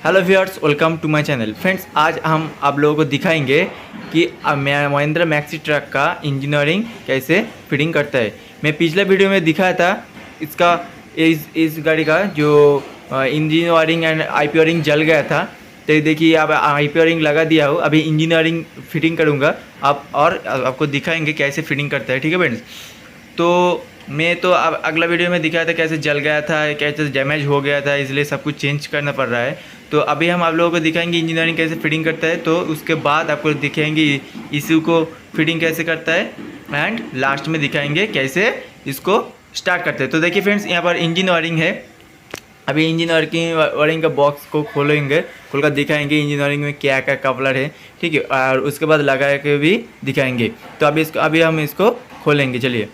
Hello viewers, welcome to my channel. Friends, आज हम आप लोगों को दिखाएंगे कि महिंद्रा मैक्सी ट्रक का इंजीनियरिंग कैसे फिटिंग करता है। मैं पिछले वीडियो में दिखाया था इसका इस गाड़ी का जो इंजीनियरिंग एंड आईपीआरिंग जल गया था। तो देखिए अब आईपीआरिंग लगा दिया हो, अभी इंजीनियरिंग फिटिंग करूँगा और आपको दिखाएंगे कैसे फिटिंग करता है। ठीक है फ्रेंड्स, तो मैं तो अब अगला वीडियो में दिखाया था कैसे जल गया था, कैसे डैमेज हो गया था, इसलिए सब कुछ चेंज करना पड़ रहा है। तो अभी हम आप लोगों को दिखाएंगे इंजीनियरिंग कैसे फिटिंग करता है, तो उसके बाद आपको दिखाएंगे इशू को फिटिंग कैसे करता है एंड लास्ट में दिखाएंगे कैसे इसको स्टार्ट करते हैं। तो देखिए फ्रेंड्स, यहाँ पर इंजन वायरिंग है। अभी इंजन वायरिंग का बॉक्स को खोलेंगे, खोलकर दिखाएंगे इंजीनियरिंग में क्या क्या कपलर है। ठीक है, और उसके बाद लगा के भी दिखाएंगे। तो अभी हम इसको खोलेंगे, चलिए।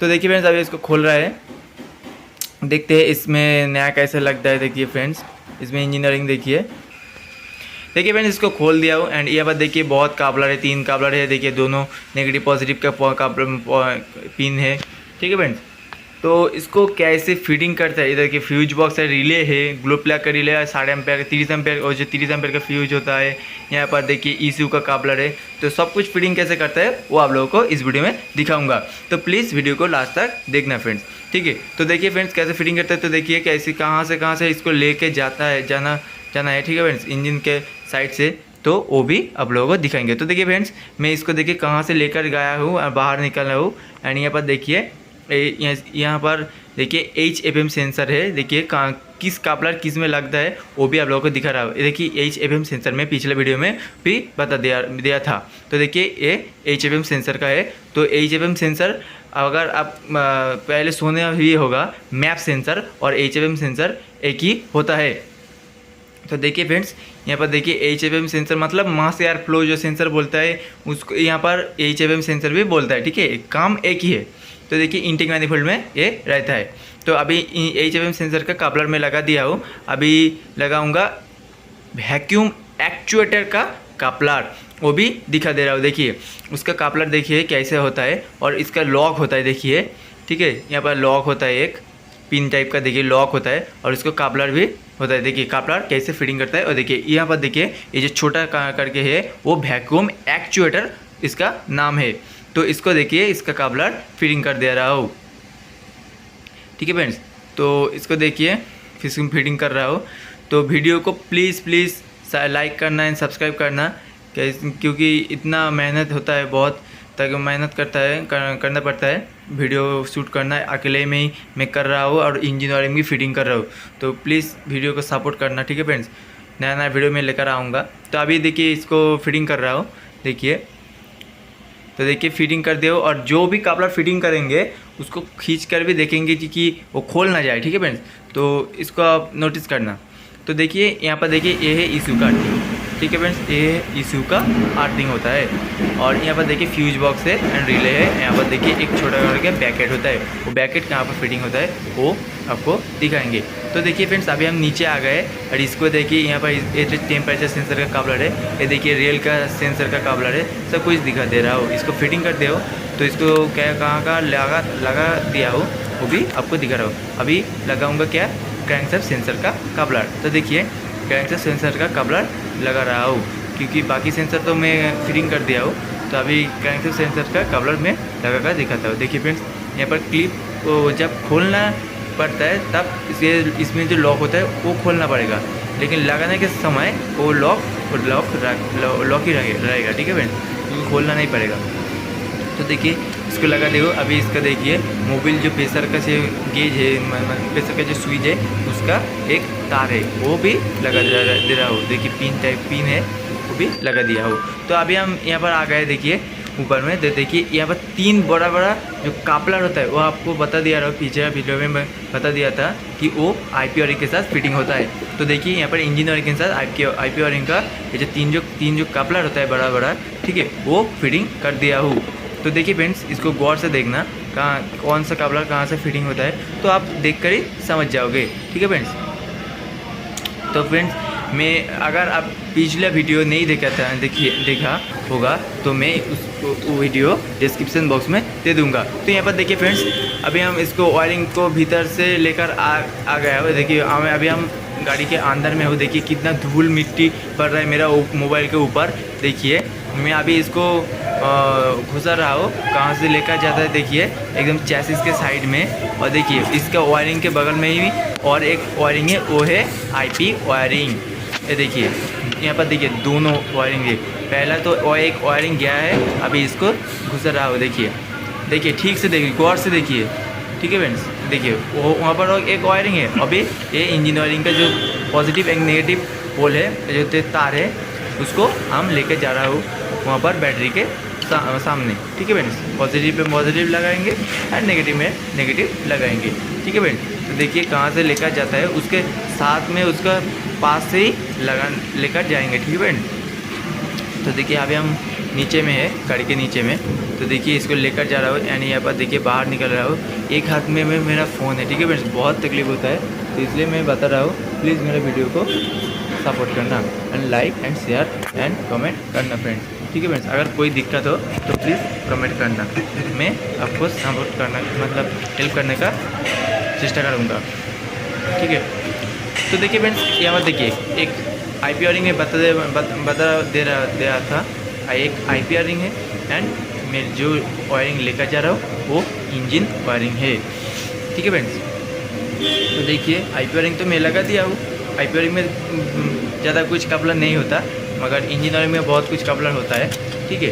तो देखिए फ्रेंड्स, अभी इसको खोल रहा है, देखते हैं इसमें नया कैसे लगता है। देखिए फ्रेंड्स, इसमें इंजीनियरिंग देखिए फ्रेंड्स, इसको खोल दिया हूँ एंड यहाँ पर देखिए बहुत काबलर है, 3 काबलर है। देखिए दोनों नेगेटिव पॉजिटिव का पिन है। ठीक है फ्रेंड्स, तो इसको कैसे फिटिंग करता है, इधर के फ्यूज बॉक्स है, रिले है, ग्लो प्लग का रिले है, 60 एम्पेयर का, 30 एम्पेयर और जो 30 एम्पेयर का फ्यूज होता है। यहाँ पर देखिए ईसीयू का काबलर है। तो सब कुछ फिटिंग कैसे करता है वो आप लोगों को इस वीडियो में दिखाऊंगा, तो प्लीज़ वीडियो को लास्ट तक देखना फ्रेंड्स। ठीक है, तो देखिए फ्रेंड्स कैसे फिटिंग करता है। तो देखिए कैसे कहाँ से इसको लेके जाता है, जाना है। ठीक है फ्रेंड्स, इंजन के साइड से, तो वो भी आप लोगों को दिखाएंगे। तो देखिए फ्रेंड्स, मैं इसको देखिए कहाँ से लेकर गया हूँ और बाहर निकल रहा हूँ एंड यहाँ पर देखिए यहाँ पर देखिए HFM सेंसर है। देखिए किस कापलर किस में लगता है वो भी आप लोगों को दिखा रहा है। देखिए HFM सेंसर में पिछले वीडियो में भी बता दिया था। तो देखिए ये HFM सेंसर का है। तो HFM सेंसर अगर आप पहले सुने ही होगा, मैप सेंसर और HFM सेंसर एक ही होता है। तो देखिए फ्रेंड्स, यहाँ पर देखिए HFM सेंसर मतलब मास एयर फ्लो जो सेंसर बोलता है उसको यहाँ पर HFM सेंसर भी बोलता है। ठीक है, काम एक ही है। तो देखिए इनटेक मैनिफोल्ड में ये रहता है। तो अभी HFM सेंसर का कापलर में लगा दिया हूँ। अभी लगाऊंगा वैक्यूम एक्चुएटर का कापलर, वो भी दिखा दे रहा हूँ। देखिए उसका कापलर देखिए कैसे होता है और इसका लॉक होता है। देखिए ठीक है, यहाँ पर लॉक होता है, एक पिन टाइप का देखिए लॉक होता है और इसको कापलर भी होता है। देखिए कापलर कैसे फिटिंग करता है। और देखिए यहाँ पर देखिए ये जो छोटा करके है वो वैक्यूम एक्चुएटर इसका नाम है। तो इसको देखिए इसका कापलर फिटिंग कर दे रहा हूँ। ठीक है फ्रेंड्स, तो इसको देखिए फिटिंग कर रहा हूँ। तो वीडियो को प्लीज़ लाइक करना एंड सब्सक्राइब करना, क्योंकि इतना मेहनत होता है, बहुत तक मेहनत करना पड़ता है। वीडियो शूट करना अकेले में ही मैं कर रहा हूँ और इंजीनियरिंग भी फिटिंग कर रहा हूँ। तो प्लीज़ वीडियो को सपोर्ट करना। ठीक है फ्रेंड्स, नया वीडियो में लेकर आऊँगा। तो अभी देखिए इसको फिटिंग कर रहा हूँ। देखिए तो देखिए फिटिंग कर दो और जो भी कापलर फिटिंग करेंगे उसको खींच कर भी देखेंगे कि वो खोल ना जाए। ठीक है फ्रेंड्स, तो इसको आप नोटिस करना। तो देखिए यहाँ पर देखिए ये है ईसीयू का अर्थिंग। ठीक है फ्रेंड्स, ये है ईसीयू का अर्थिंग होता है। और यहाँ पर देखिए फ्यूज बॉक्स है एंड रिले है। यहाँ पर देखिए एक छोटा करके बैकेट होता है, वो बैकेट कहाँ पर फिटिंग होता है वो आपको दिखाएंगे। तो देखिए फ्रेंड्स, अभी हम नीचे आ गए और इसको देखिए यहाँ पर ये टेम्परेचर सेंसर का काबलर है, ये देखिए रेल का सेंसर का काबलर है, सब कुछ दिखा दे रहा हो। इसको फिटिंग कर दे हो तो इसको क्या कहाँ लगा दिया हो वो भी आपको दिखा रहा हो। अभी लगाऊंगा क्या, क्रैंकशाफ्ट सेंसर का काबलर। तो देखिए क्रैंकशाफ्ट सेंसर का काबलर लगा रहा हूँ, क्योंकि बाकी सेंसर तो मैं फिटिंग कर दिया हूँ। तो अभी क्रैंकशाफ्ट सेंसर का काबलर में लगा कर दिखाता हूँ। देखिए फ्रेंड्स, यहाँ पर क्लिप जब खोलना पड़ता है तब इसमें जो लॉक होता है वो खोलना पड़ेगा, लेकिन लगाने के समय वो लॉक ही रहेगा। ठीक है फ्रेंड्स, खोलना नहीं पड़ेगा। तो देखिए इसको लगा देखो। अभी इसका देखिए मोबिल जो प्रेशर का से गेज है, प्रेशर का जो स्विच है उसका एक तार है वो भी लगा दे रहा हो। देखिए पिन है वो भी लगा दिया हो। तो अभी हम यहाँ पर आ गए देखिए ऊपर में। देखिए यहाँ पर 3 बड़ा जो कापलर होता है वो आपको बता दिया रहा, पीछे वीडियो में बता दिया था कि वो आईपीआरिंग के साथ फिटिंग होता है। तो देखिए यहाँ पर इंजीनियरिंग के साथ आईपीआरिंग का ये जो तीन जो कापलर होता है बड़ा, ठीक है, वो फिटिंग कर दिया हूँ। तो देखिए फ्रेंड्स, इसको गौर से देखना कौन सा काबलर कहाँ से फिटिंग होता है, तो आप देखकर ही समझ जाओगे। ठीक है फ्रेंड्स, तो फ्रेंड्स मैं अगर आप पिछला वीडियो नहीं देखा होगा तो मैं वो वीडियो डिस्क्रिप्शन बॉक्स में दे दूंगा। तो यहाँ पर देखिए फ्रेंड्स, अभी हम इसको वायरिंग को भीतर से लेकर आ गया है। देखिए अभी हम गाड़ी के अंदर में हूँ। देखिए कितना धूल मिट्टी पड़ रहा है मेरा मोबाइल के ऊपर। देखिए मैं अभी इसको घुसा रहा हूँ, कहाँ से लेकर जाता है देखिए एकदम चैसिस के साइड में। और देखिए इसका वायरिंग के बगल में ही और एक वायरिंग है, वो है IP वायरिंग। ये देखिए यहाँ पर देखिए दोनों वायरिंग है। पहला तो एक वायरिंग गया है, अभी इसको घुसा रहा हो। देखिए ठीक से देखिए, गौर से देखिए, ठीक है फ्रेंड्स। देखिए वो वहाँ पर एक वायरिंग है। अभी ये इंजन वायरिंग का जो पॉजिटिव एंड नेगेटिव पोल है, जो तार है, उसको हम लेकर जा रहा हूँ वहाँ पर बैटरी के सामने, ठीक है फ्रेंड्स। पॉजिटिव पे पॉजिटिव लगाएंगे एंड नेगेटिव में नेगेटिव लगाएंगे, ठीक है फ्रेंड्स। तो देखिए कहाँ से लेकर जाता है, उसके साथ में उसका पास से ही लेकर जाएंगे, ठीक है फ्रेंड्स। तो देखिए अभी हम नीचे में है, गाड़ी के नीचे में। तो देखिए इसको लेकर जा रहा हूँ यानी यहाँ पर देखिए बाहर निकल रहा हूँ। एक हाथ में मेरा फ़ोन है, ठीक है फ्रेंड्स। बहुत तकलीफ होता है, तो इसलिए मैं बता रहा हूँ। प्लीज़ मेरे वीडियो को सपोर्ट करना and like and share and comment करना फ्रेंड्स, ठीक है फ्रेंड्स। अगर कोई दिक्कत हो तो प्लीज़ कमेंट करना, मैं आपको सपोर्ट करना मतलब हेल्प करने का चेष्टा करूँगा, ठीक है। तो देखिए फ्रेंड्स यहाँ पर देखिए एक IP वायरिंग में बता दे रहा था, एक IP वायरिंग है एंड मैं जो वायरिंग लेकर जा रहा हूँ वो इंजन वायरिंग है, ठीक है फ्रेंड्स। तो देखिए IP वायरिंग तो मैं लगा दिया हूँ। IP वायरिंग में ज़्यादा कुछ कपलर नहीं होता, मगर इंजन वायरिंग में बहुत कुछ कपलर होता है, ठीक है।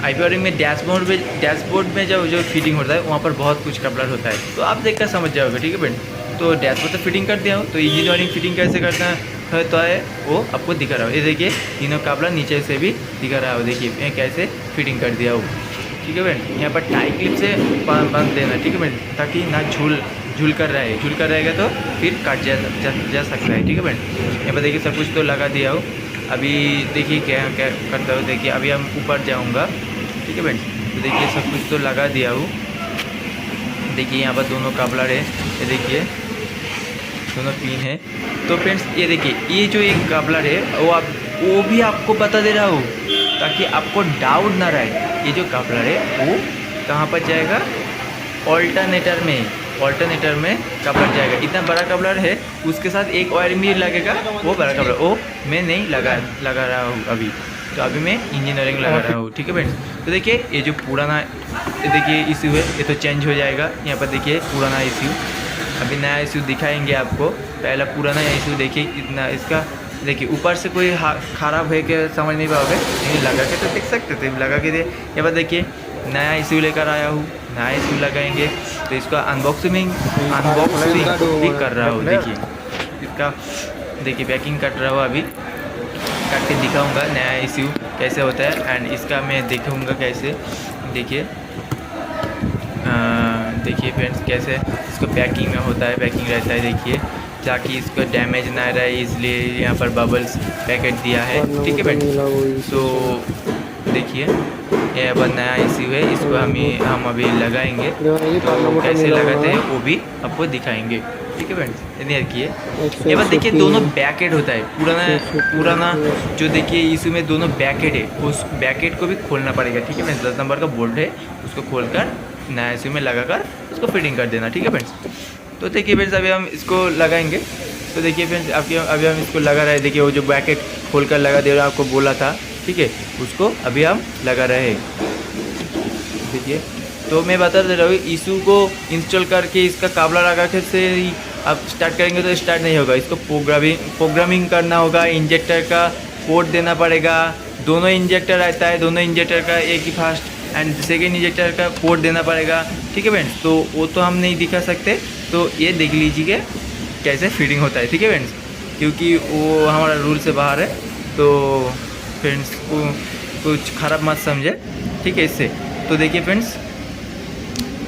IP वायरिंग में डैशबोर्ड में जो फिटिंग होता है वहाँ पर बहुत कुछ कपलर होता है, तो आप देखकर समझ जाओगे, ठीक है फ्रेंड्स। तो डैशबोर्ड तो फिटिंग कर दिया हूँ, तो इंजन वायरिंग फिटिंग कैसे करना है तो है वो आपको दिखा रहा हूँ। ये देखिए तीनों काबला नीचे से भी दिखा रहा हो। देखिए मैं कैसे फिटिंग कर दिया हूँ, ठीक है फ्रेंड। यहाँ पर टाई क्लिप से बांध देना, ठीक है फ्रेंड, ताकि ना झूल कर रहेगा तो फिर काट जा सकता है, ठीक है फ्रेंड। यहाँ पर देखिए सब कुछ तो लगा दिया हूँ। अभी देखिए क्या करता हूँ। देखिए अभी हम ऊपर जाऊँगा, ठीक है फ्रेंड। तो देखिए सब कुछ तो लगा दिया हूँ। देखिए यहाँ पर दोनों काबलर है, ये देखिए दोनों पिन है। तो फ्रेंड्स ये देखिए ये जो एक काबलर है वो भी आपको बता दे रहा हूँ ताकि आपको डाउट ना रहे। ये जो काबलर है वो कहाँ पर जाएगा, ऑल्टरनेटर में काबलर जाएगा। इतना बड़ा काबलर है, उसके साथ एक वायर भी लगेगा, वो बड़ा काबलर वो मैं नहीं लगा रहा हूँ अभी। तो अभी मैं इंजीनियरिंग लगा रहा हूँ, ठीक है फ्रेंड्स। तो देखिए ये जो पुराना ये देखिए इशू है, ये तो चेंज हो जाएगा। यहाँ पर देखिए पुराना इशू, अभी नया इशू दिखाएंगे आपको। पहला पुराना इशू देखिए इतना, इसका देखिए ऊपर से कोई ख़राब है कि समझ नहीं पाओगे, लेकिन लगा के तो देख सकते थे, लगा के दे। यहाँ पर देखिए नया इशू लेकर आया हूँ, नया इशू लगाएंगे। तो इसका अनबॉक्सिंग भी कर रहा हूँ। देखिए इसका देखिए पैकिंग कर रहा हूँ, अभी काट के दिखाऊँगा नया इशू कैसे होता है एंड इसका मैं दिखाऊँगा कैसे। देखिए फ्रेंड्स कैसे इसको पैकिंग में होता है, पैकिंग रहता है। देखिए ताकि इसको डैमेज ना रहे, इसलिए यहाँ पर बबल्स पैकेट दिया है, ठीक है फ्रेंड्स। तो देखिए ये अब नया इशू है, इसको हम अभी लगाएंगे। तो कैसे लगाते हैं वो भी आपको दिखाएंगे, ठीक है फ्रेंड्स। इधर किए ये बात देखिए दोनों बैकेट होता है, पुराना जो देखिए इशू में दोनों बैकेट है, उस बैकेट को भी खोलना पड़ेगा, ठीक है फ्रेंड्स। 10 नंबर का बोल्ट है, उसको खोलकर नया इशू में लगाकर उसको फिटिंग कर देना, ठीक है फ्रेंड्स। तो देखिए फ्रेंड्स अभी हम इसको लगाएंगे। तो देखिए फ्रेंड्स अभी हम इसको लगा रहे हैं। देखिए वो जो बैकेट खोलकर लगा दे रहा आपको बोला था, ठीक है, उसको अभी हम लगा रहे हैं। देखिए तो मैं बता दे रहा हूँ, इशू को इंस्टॉल करके इसका काबला लगा के से ही आप स्टार्ट करेंगे तो स्टार्ट नहीं होगा। इसको प्रोग्रामिंग करना होगा, इंजेक्टर का पोर्ट देना पड़ेगा। दोनों इंजेक्टर रहता है, दोनों इंजेक्टर का एक ही फास्ट एंड सेकेंड इंजेक्टर का पोर्ट देना पड़ेगा, ठीक है फ्रेंड्स। तो वो तो हम नहीं दिखा सकते, तो ये देख लीजिए कैसे फिटिंग होता है, ठीक है फ्रेंड्स, क्योंकि वो हमारा रूल से बाहर है। तो फ्रेंड्स को कुछ ख़राब मत समझे, ठीक है इससे। तो देखिए फ्रेंड्स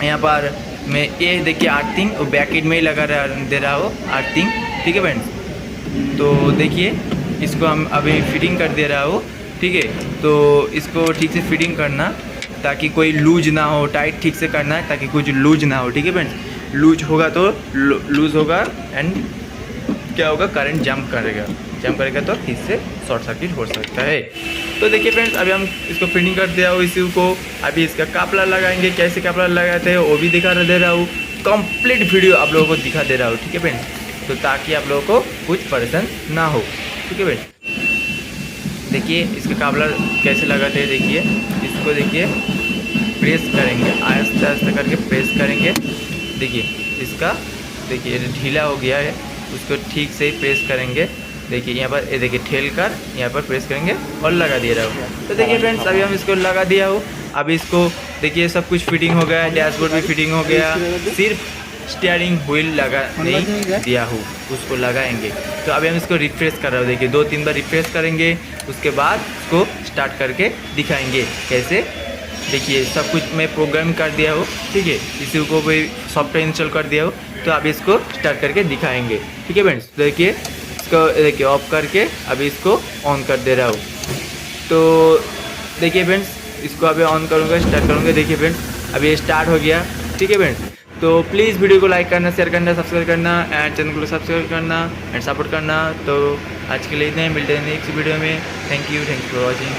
यहाँ पर मैं ये देखिए आर्थिंग और बैकेट में ही लगा दे रहा हूँ आर्थिंग, ठीक है फ्रेंड्स। तो देखिए इसको हम अभी फिटिंग कर दे रहा हूँ, ठीक है। तो इसको ठीक से फिटिंग करना ताकि कोई लूज ना हो, टाइट ठीक से करना है ताकि कुछ लूज ना हो, ठीक है फ्रेंड्स। लूज होगा तो लूज होगा एंड क्या होगा, करंट जंप करेगा तो इससे शॉर्ट सर्किट हो सकता है। तो देखिए फ्रेंड्स अभी हम इसको फिटिंग कर दिया हो इशू को। अभी इसका कापला लगाएंगे, कैसे कापला लगाते हैं वो भी दिखा दे रहा हूँ। कंप्लीट वीडियो आप लोगों को दिखा दे रहा हूँ, ठीक है फ्रेंड्स। तो ताकि आप लोगों को कुछ परेशान ना हो। ठीक है फ्रेंड्स, देखिए इसका काबलर कैसे लगाते हैं। देखिए इसको देखिए प्रेस करेंगे, आहिस्ते आहिस्ते करके प्रेस करेंगे। देखिए इसका देखिए ढीला हो गया है, उसको ठीक से ही प्रेस करेंगे। देखिए यहाँ पर ये देखिए ठेल कर यहाँ पर प्रेस करेंगे और लगा दिया रहा हूँ। तो देखिए फ्रेंड्स अभी हम इसको लगा दिया हो। अभी इसको देखिए सब कुछ फिटिंग हो गया है, डैशबोर्ड भी फिटिंग हो गया, सिर्फ स्टीयरिंग व्हील लगा नहीं दिया हो, उसको लगाएंगे। तो अभी हम इसको रिफ्रेश कर रहे हो। देखिए 2-3 बार रिफ्रेश करेंगे, उसके बाद इसको स्टार्ट करके दिखाएंगे कैसे। देखिए सब कुछ मैं प्रोग्राम कर दिया हो, ठीक है, इसी को भी सॉफ्टवेयर इंस्टॉल कर दिया हो। तो अभी इसको स्टार्ट करके दिखाएंगे। ठीक है फ्रेंड्स, देखिए इसको देखिए ऑफ करके अभी इसको ऑन कर दे रहा हूँ। तो देखिए फ्रेंड्स इसको अभी ऑन करूँगा, स्टार्ट करूँगा। देखिए फ्रेंड्स अभी स्टार्ट हो गया। ठीक है फ्रेंड्स, तो प्लीज़ वीडियो को लाइक करना, शेयर करना, सब्सक्राइब करना एंड चैनल को सब्सक्राइब करना एंड सपोर्ट करना। तो आज के लिए इतना ही, मिलते हैं नेक्स्ट वीडियो में। Thank you for watching.